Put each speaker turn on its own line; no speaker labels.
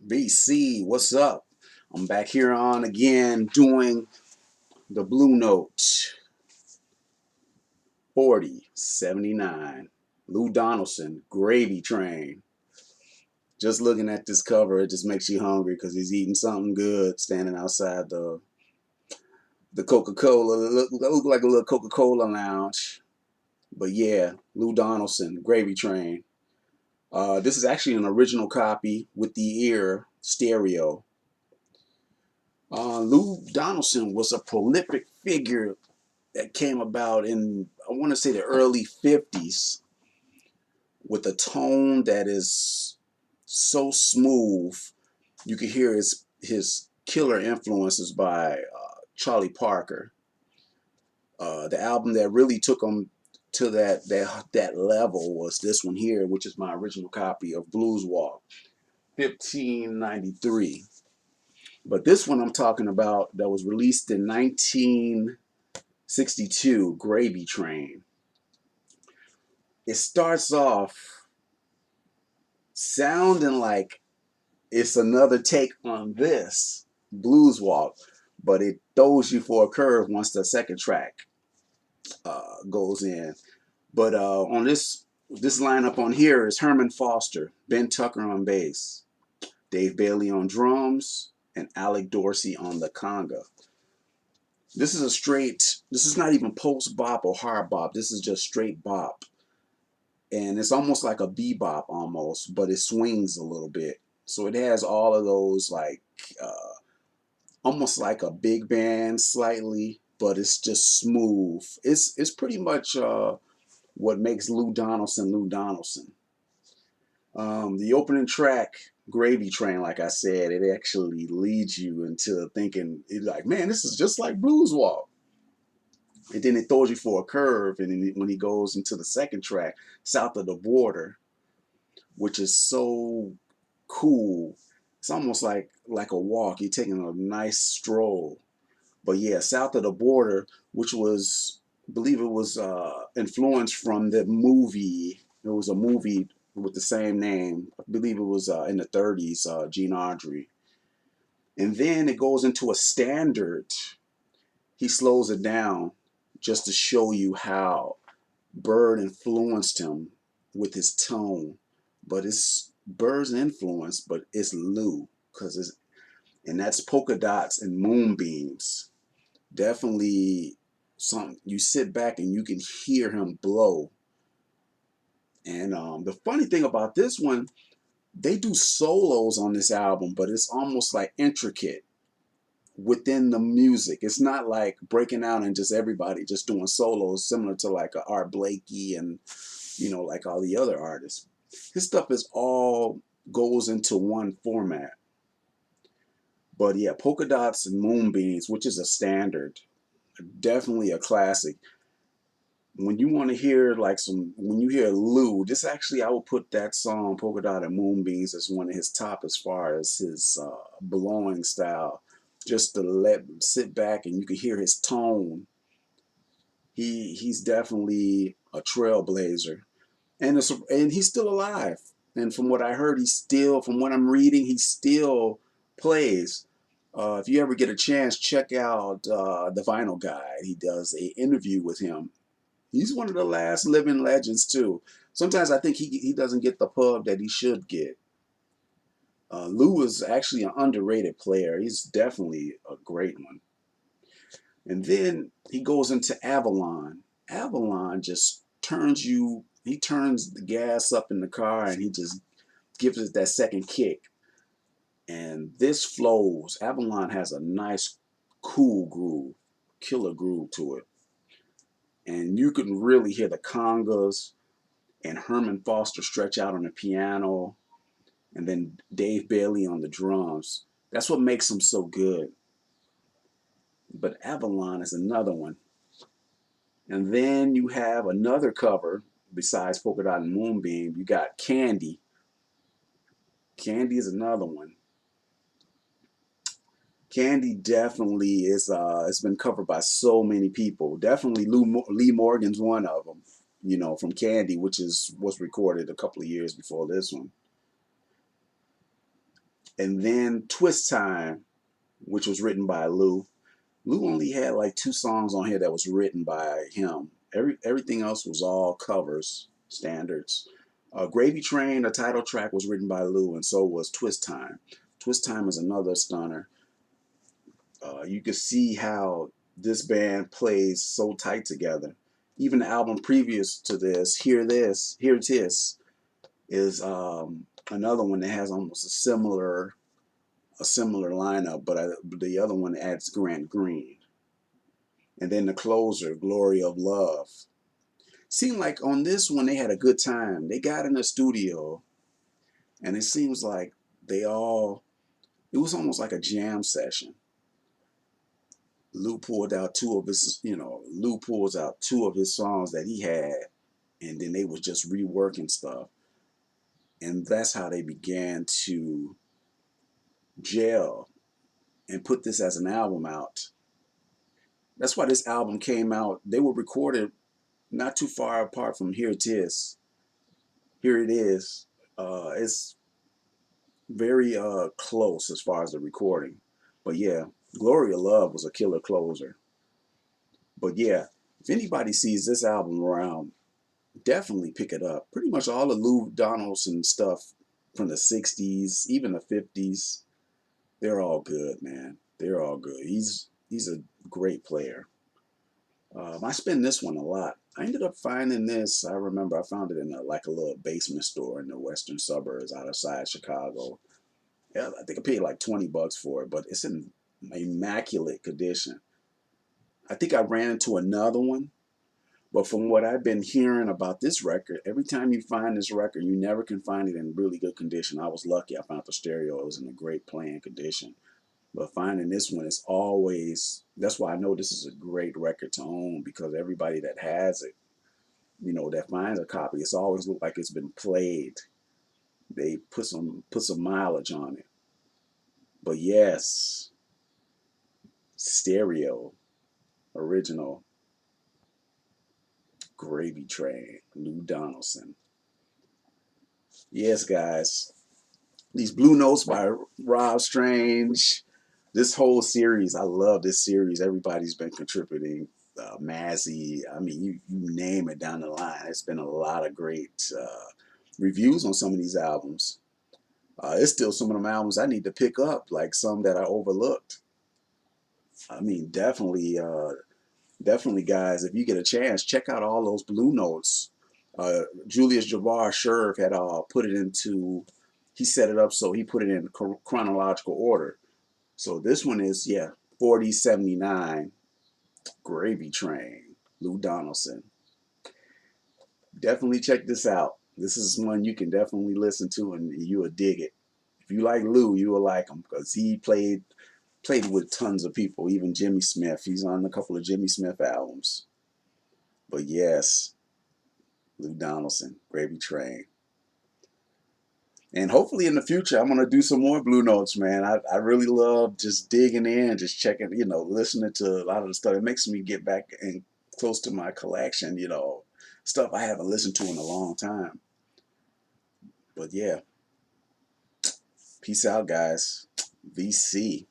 BC, what's up? I'm back here on again doing the Blue Note 4079. Lou Donaldson, Gravy Train. Just looking at this cover, it just makes you hungry because he's eating something good standing outside the Coca-Cola. Look like a little Coca-Cola lounge. But yeah, Lou Donaldson, Gravy Train. This is actually an original copy with the ear stereo. Lou Donaldson was a prolific figure that came about in, I want to say, the early 50s with a tone that is so smooth. You can hear his killer influences by Charlie Parker. The album that really took him to that level was this one here, which is my original copy of Blues Walk, 1593. But this one I'm talking about that was released in 1962, Gravy Train. It starts off sounding like it's another take on this Blues Walk, but it throws you for a curve once the second track goes in. But on this lineup on here is Herman Foster, Ben Tucker on bass, Dave Bailey on drums, and Alec Dorsey on the conga. This is not even post bop or hard bop. This is just straight bop. And it's almost like a bebop almost, but it swings a little bit. So it has all of those like almost like a big band slightly, but it's just smooth. It's pretty much what makes Lou Donaldson Lou Donaldson. The opening track, Gravy Train, like I said, it actually leads you into thinking like, man, this is just like Blues Walk. And then it throws you for a curve, and then when he goes into the second track, South of the Border, which is so cool. It's almost like a walk. You're taking a nice stroll. But yeah, South of the Border, which was, I believe it was influenced from the movie. It was a movie with the same name. I believe it was in the 30s, Gene Audrey. And then it goes into a standard. He slows it down just to show you how Bird influenced him with his tone. But it's Bird's influence, but it's Lou, and that's polka dots and moonbeams. Definitely something you sit back and you can hear him blow. And the funny thing about this one, they do solos on this album, but it's almost like intricate within the music. It's not like breaking out and just everybody just doing solos, similar to like a Art Blakey and like all the other artists. His stuff is all goes into one format. But yeah, Polka Dots and Moonbeams, which is a standard, definitely a classic. When you want to hear when you hear Lou, this actually, I would put that song, Polka Dot and Moonbeams, as one of his top as far as his blowing style. Just to sit back and you can hear his tone. He's definitely a trailblazer, and he's still alive. And from what I heard, from what I'm reading, he still plays. If you ever get a chance, check out the Vinyl Guide. He does a interview with him. He's one of the last living legends too. Sometimes I think he doesn't get the pub that he should get. Lou is actually an underrated player. He's definitely a great one. And then he goes into Avalon. Avalon just he turns the gas up in the car and he just gives it that second kick. And this flows. Avalon has a nice, cool groove, killer groove to it. And you can really hear the congas and Herman Foster stretch out on the piano, and then Dave Bailey on the drums. That's what makes them so good. But Avalon is another one. And then you have another cover besides Polka Dot and Moonbeam. You got Candy. Candy is another one. Candy definitely is. It's been covered by so many people. Definitely Lee Morgan's one of them. From Candy, which was recorded a couple of years before this one. And then Twist Time, which was written by Lou. Lou only had like 2 songs on here that was written by him. Everything else was all covers, standards. Gravy Train, the title track, was written by Lou, and so was Twist Time. Twist Time is another stunner. You can see how this band plays so tight together. Even the album previous to this, Here It is another one that has almost a similar lineup, but the other one adds Grant Green. And then the closer, Glory of Love. Seemed like on this one they had a good time. They got in the studio, and it seems like it was almost like a jam session. Lou pulls out 2 of his songs that he had, and then they was just reworking stuff. And that's how they began to gel and put this as an album out. That's why this album came out. They were recorded not too far apart from Here It Is. Here It Is. It's very close as far as the recording. But yeah, Glory of Love was a killer closer. But yeah, if anybody sees this album around, definitely pick it up. Pretty much all the Lou Donaldson stuff from the 60s, even the 50s, they're all good, man. They're all good. He's a great player. I spend this one a lot. I ended up finding this. I remember I found it in like a little basement store in the western suburbs outside Chicago. Yeah, I think I paid like $20 for it, but it's in immaculate condition. I think I ran into another one, but from what I've been hearing about this record, every time you find this record, you never can find it in really good condition. I was lucky. I found the stereo. It was in a great playing condition. But finding this one is always, that's why I know this is a great record to own, because everybody that has it, that finds a copy, it's always looked like it's been played. They put some mileage on it. But yes, stereo, original, Gravy Train, Lou Donaldson. Yes, guys, these Blue Notes by Rob Strange. This whole series, I love this series. Everybody's been contributing. Mazzy, I mean, you name it down the line. It's been a lot of great reviews on some of these albums. It's still some of them albums I need to pick up, like some that I overlooked. I mean, definitely, guys, if you get a chance, check out all those Blue Notes. Julius Javar Sherv had he set it up so he put it in chronological order. So this one is, 4079, Gravy Train, Lou Donaldson. Definitely check this out. This is one you can definitely listen to and you will dig it. If you like Lou, you will like him, because he played with tons of people, even Jimmy Smith. He's on a couple of Jimmy Smith albums. But yes, Lou Donaldson, Gravy Train. And hopefully in the future, I'm going to do some more Blue Notes, man. I really love just digging in, just checking, listening to a lot of the stuff. It makes me get back and close to my collection, stuff I haven't listened to in a long time. But yeah, peace out, guys. VC.